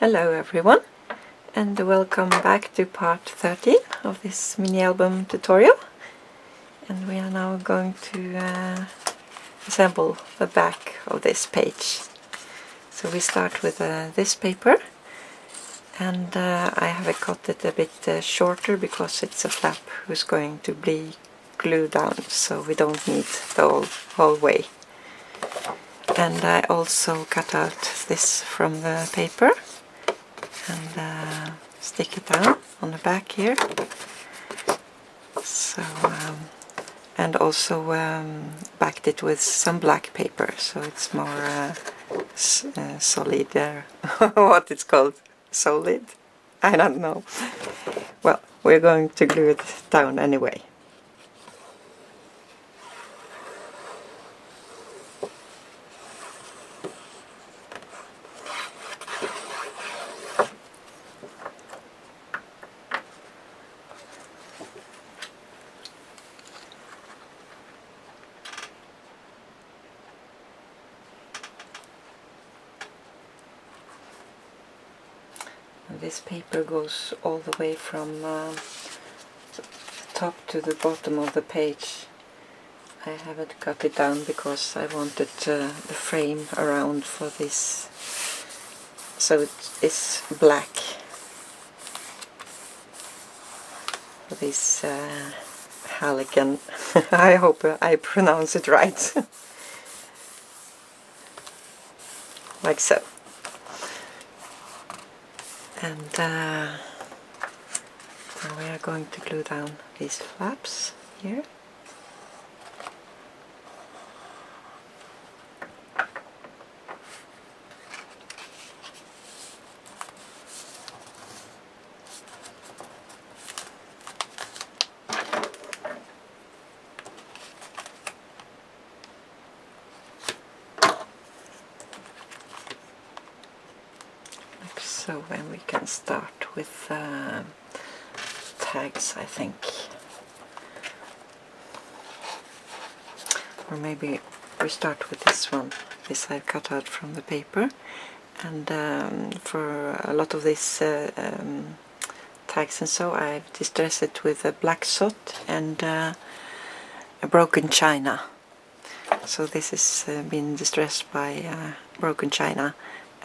Hello everyone, and welcome back to part 13 of this mini album tutorial. And we are now going to assemble the back of this page. So we start with this paper, and I have cut it a bit shorter because it's a flap who's going to be glued down, so we don't need the whole way. And I also cut out this from the paper and stick it down on the back here. So and also backed it with some black paper, so it's more solid. What it's called? Solid? I don't know. Well, we're going to glue it down anyway. This paper goes all the way from the top to the bottom of the page. I haven't cut it down because I wanted the frame around for this, so it is black. For this halogen. I hope I pronounce it right. Like so. And now we are going to glue down these flaps here. Like so, and we can start with tags, I think. Or maybe we start with this one. This I've cut out from the paper. And for a lot of these tags and so, I've distressed it with a black soot and a broken china. So this has been distressed by broken china,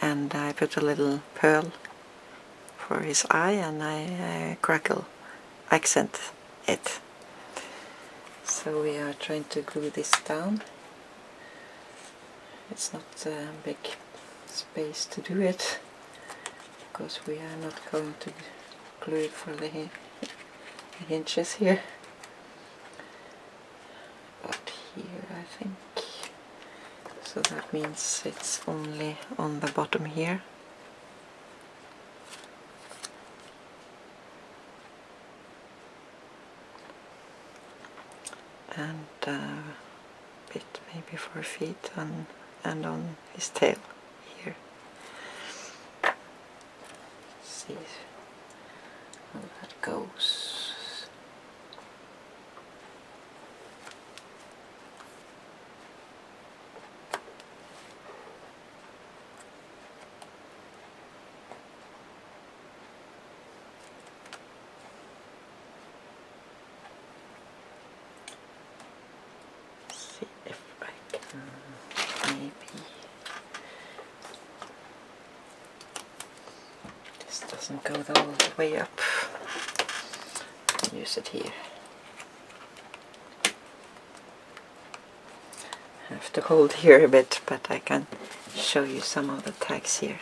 and I put a little pearl for his eye, and I crackle accent it. So we are trying to glue this down. It's not a big space to do it, because we are not going to glue it for the hinges here, but here I think. So that means it's only on the bottom here. And a bit maybe for feet and on his tail here. See how that goes. See if I can maybe. This doesn't go all the way up. Use it here. I have to hold here a bit, but I can show you some of the tags here.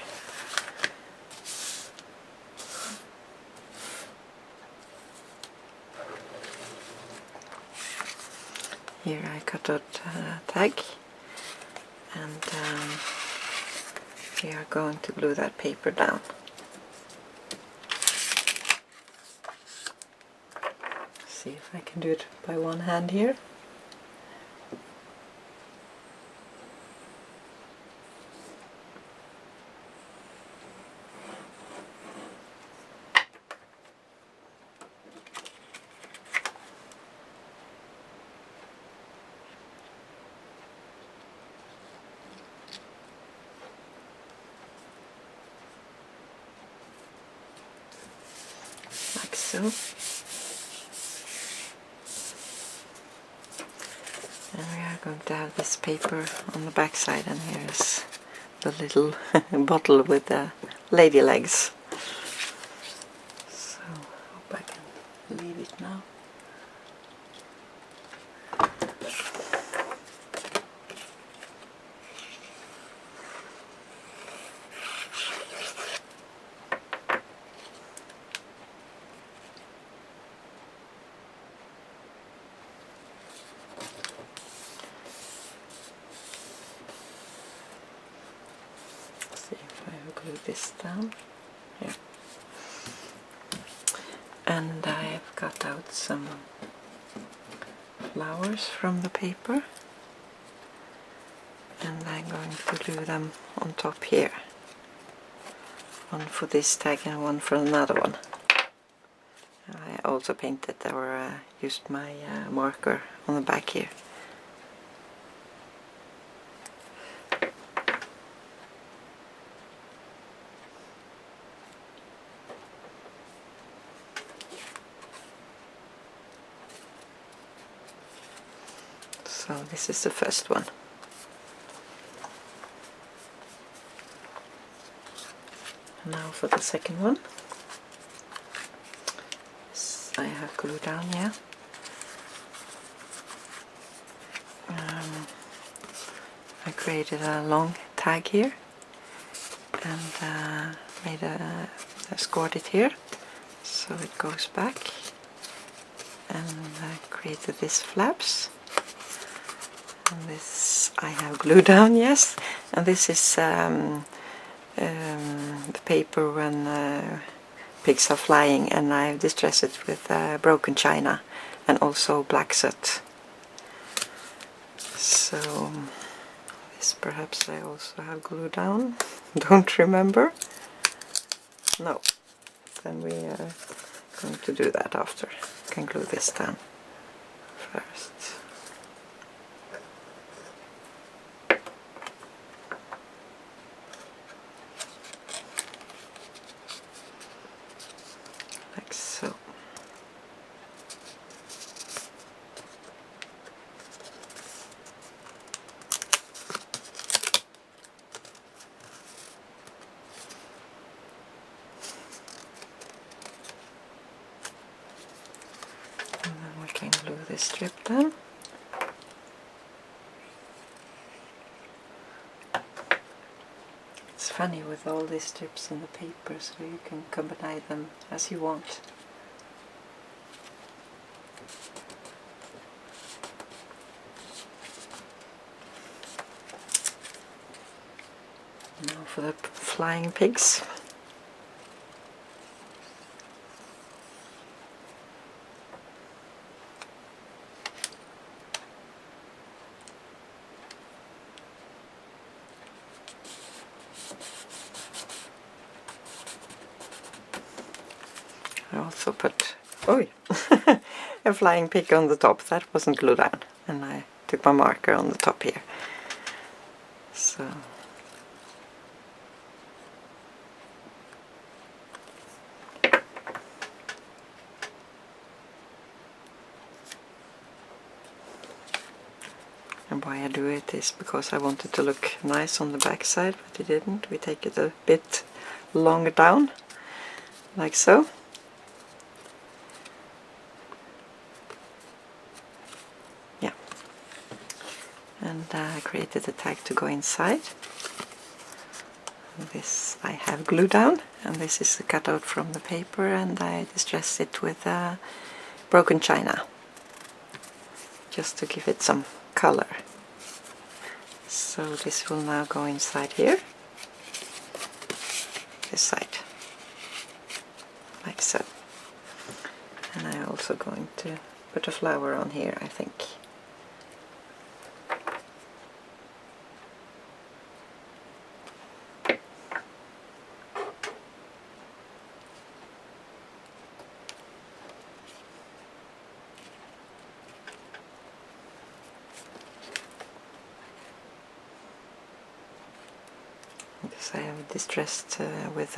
Here I cut out a tag, and we are going to glue that paper down. See if I can do it by one hand here. so. And we are going to have this paper on the back side, and here is the little bottle with the lady legs. So I hope I can leave it now. See if I glue this down. Here. And I have cut out some flowers from the paper, and I'm going to glue them on top here. One for this tag and one for another one. I also painted or used my marker on the back here. So this is the first one. And now for the second one. This I have glued down here. I created a long tag here and scored it here so it goes back, and I created these flaps. And this I have glued down, yes, and this is the paper when pigs are flying, and I've distressed it with broken china and also black soot. So this perhaps I also have glued down, don't remember. No, then we are going to do that after. I can glue this down first. Like so. And then we can glue this strip down. It's funny with all these strips in the paper, so you can combine them as you want. Now for the flying pigs. I also put a flying pig on the top. That wasn't glued down, and I took my marker on the top here. So and why I do it is because I wanted to look nice on the back side, but it didn't. We take it a bit longer down, like so. Yeah. And I created a tag to go inside. This I have glued down, and this is a cutout from the paper, and I distressed it with broken china, just to give it some color. So this will now go inside here, this side, like so. And I'm also going to put a flower on here, I think. This I have distressed with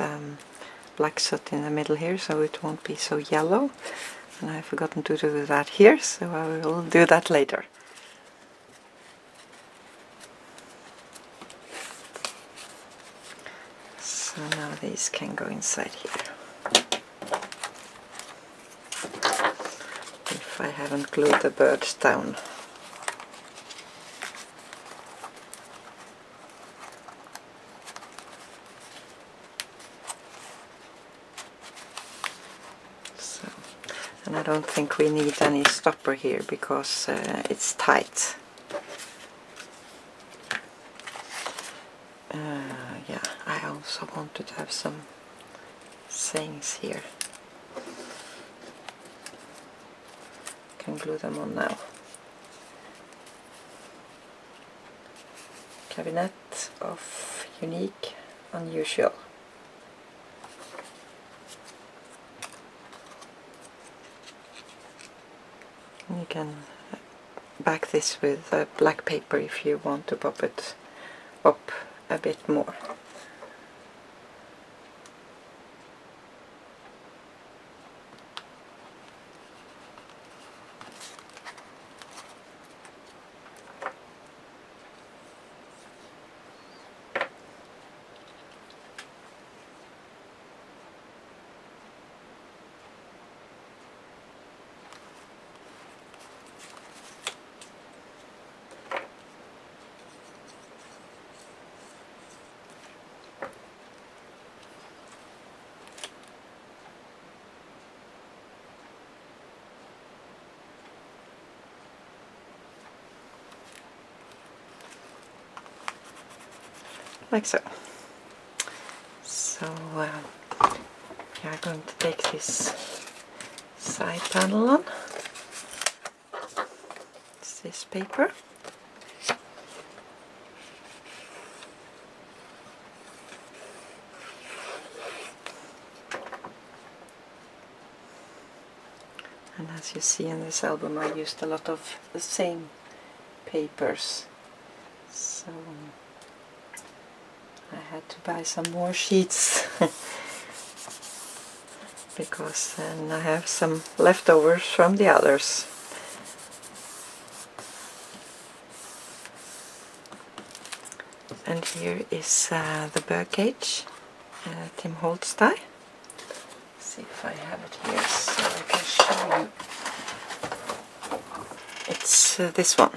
black soot in the middle here, so it won't be so yellow. And I've forgotten to do that here, so I will do that later. So now these can go inside here. If I haven't glued the birds down. So, and I don't think we need any stopper here because it's tight. Yeah, I also wanted to have some sayings here. Can glue them on now. Cabinet of unique, unusual. And you can back this with black paper if you want to pop it up a bit more. Like so. So we are going to take this side panel on. It's this paper. And as you see in this album, I used a lot of the same papers. So I had to buy some more sheets because then I have some leftovers from the others. And here is the bird cage, Tim Holtz die. See if I have it here so I can show you. It's this one.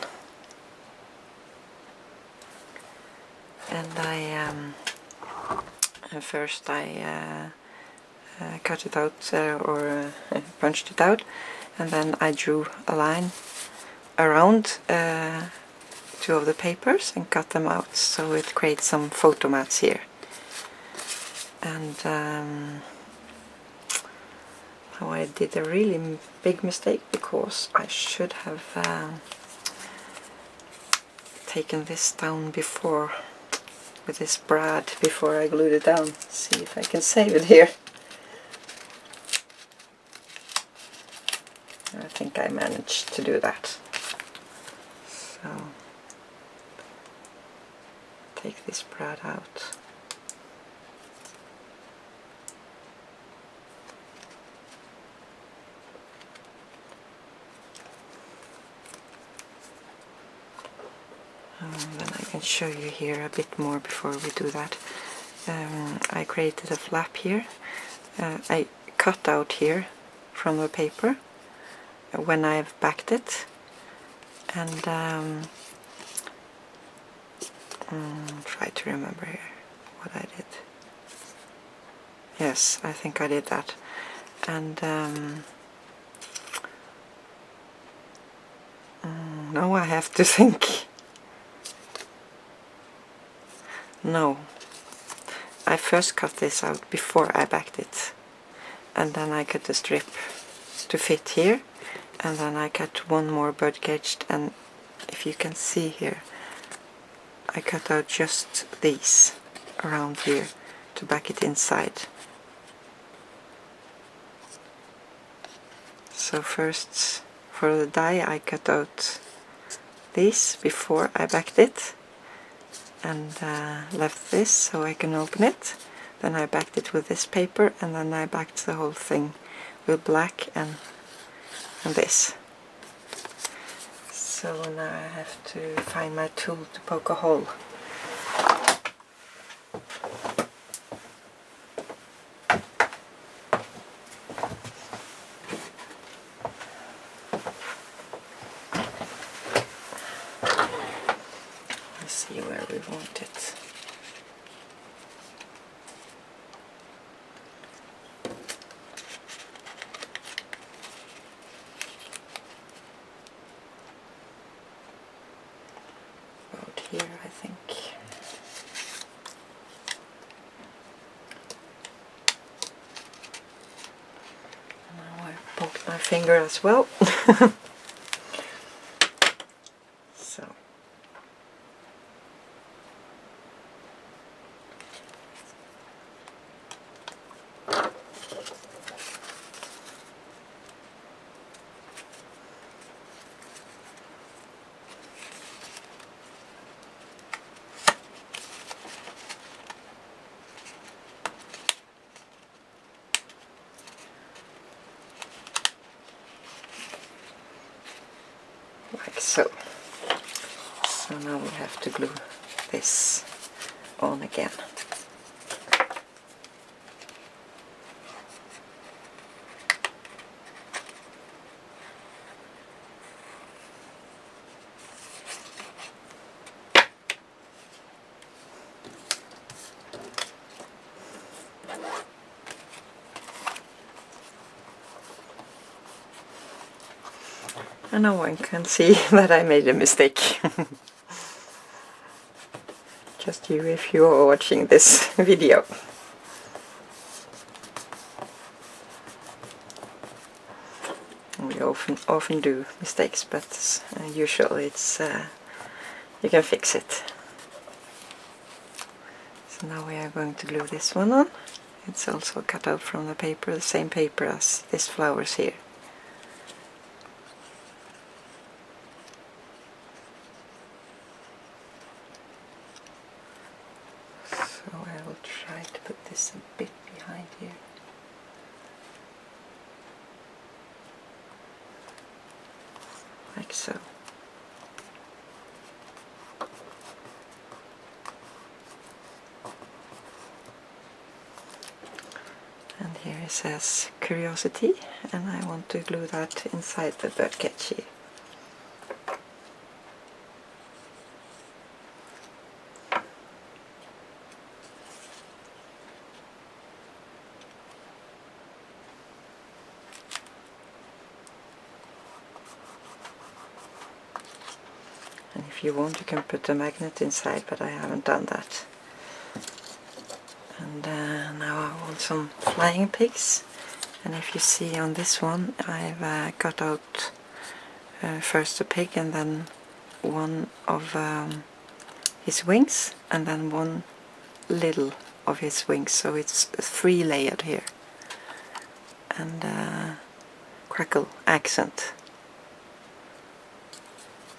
And first I cut it out or punched it out, and then I drew a line around two of the papers and cut them out, so it creates some photo mats here. And now I did a really big mistake because I should have taken this down before with this brad before I glued it down. See if I can save it here. I think I managed to do that. So take this brad out. Then I can show you here a bit more before we do that. I created a flap here. I cut out here from the paper when I've backed it, and try to remember here what I did. Yes, I think I did that. And now I have to think. No, I first cut this out before I backed it, and then I cut the strip to fit here, and then I cut one more bird caged, and if you can see here, I cut out just these around here to back it inside. So first for the die I cut out these before I backed it, and left this so I can open it. Then I backed it with this paper, and then I backed the whole thing with black and this. So now I have to find my tool to poke a hole. Let's see where we want it. About here, I think. Now I poked my finger as well. So. Like so. So now we have to glue this on again. And no one can see that I made a mistake. Just you if you are watching this video. We often do mistakes, but usually it's you can fix it. So now we are going to glue this one on. It's also cut out from the paper, the same paper as this flowers here. So I will try to put this a bit behind here. Like so. And here it says Curiosity, and I want to glue that inside the birdcage here. And if you want, you can put a magnet inside, but I haven't done that. And now I want some flying pigs. And if you see on this one, I've cut out first a pig and then one of his wings, and then one little of his wings, so it's 3 layered here. And crackle accent.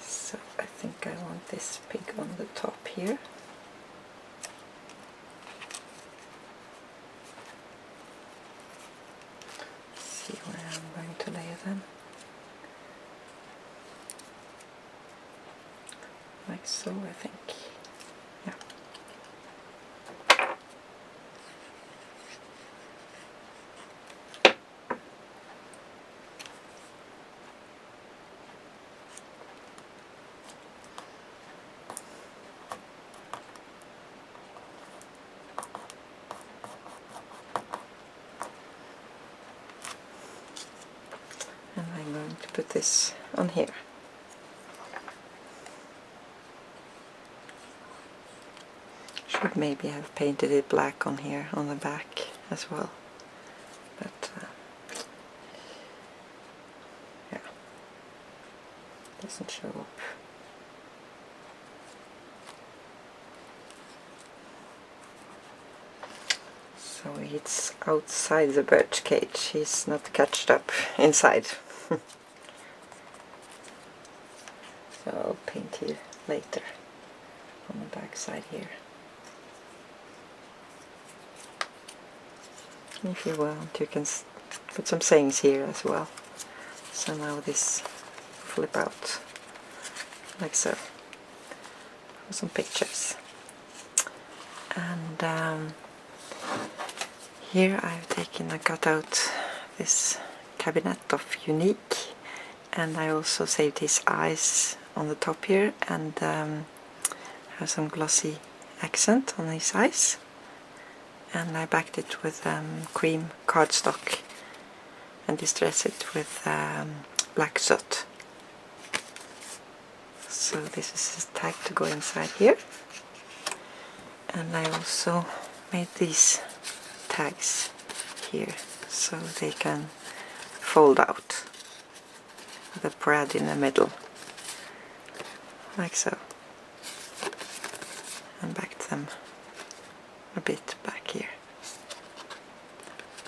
So I think I want this pig on the top here. See where I'm going to layer them. Like so, I think. Yeah. And I'm going to put this on here. Should maybe have painted it black on here on the back as well, but yeah, doesn't show up. So it's outside the bird cage, he's not catched up inside. So I'll paint here later on the back side here. If you want, you can put some sayings here as well. So now this flip out like so, for some pictures. And here I've taken and cut out this cabinet of Unique, and I also saved his eyes on the top here, and have some glossy accent on his eyes, and I backed it with cream cardstock and distressed it with black soot. So this is his tag to go inside here, and I also made these tags here so they can fold out with a brad in the middle, like so, and backed them a bit back here.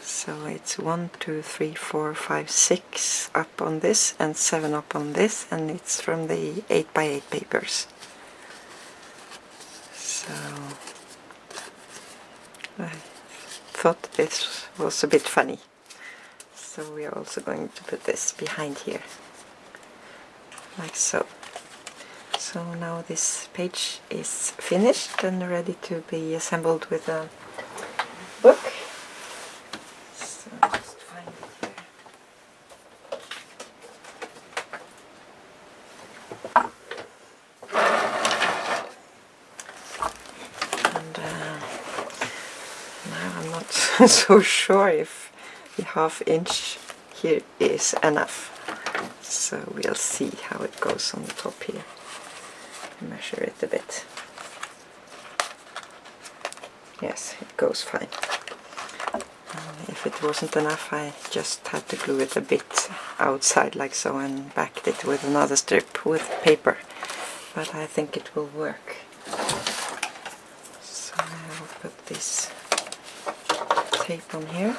So it's 1, 2, 3, 4, 5, 6 up on this and 7 up on this, and it's from the 8x8 papers. So I thought this was a bit funny. So we are also going to put this behind here, like so. So now this page is finished and ready to be assembled with a book. So just find it here. And now I'm not so sure if the ½ inch here is enough. So we'll see how it goes on the top here. Measure it a bit. Yes, it goes fine. If it wasn't enough, I just had to glue it a bit outside like so and backed it with another strip with paper. But I think it will work. So I will put this tape on here.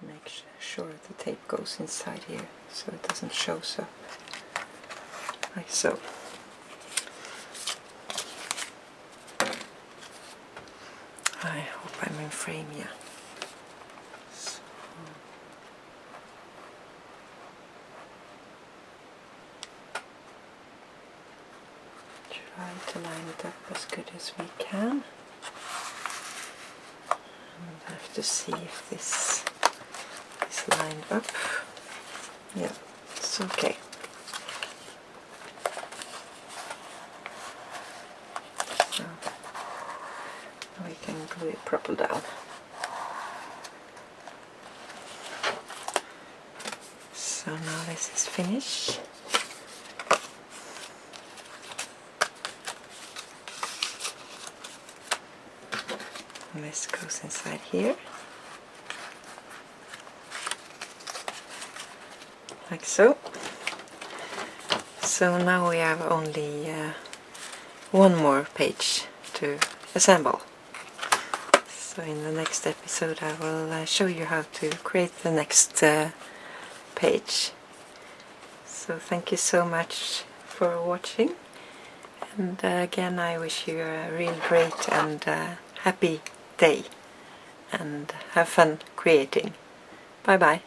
Make sure the tape goes inside here so it doesn't show up, like so. I hope I'm in frame, yeah. So. Try to line it up as good as we can. And I have to see if this is lined up. Yeah, it's okay. So we can glue it properly down. So now this is finished. And this goes inside here, like so. So now we have only one more page to assemble. So in the next episode I will show you how to create the next page. So thank you so much for watching, and again I wish you a real great and happy day, and have fun creating. Bye bye.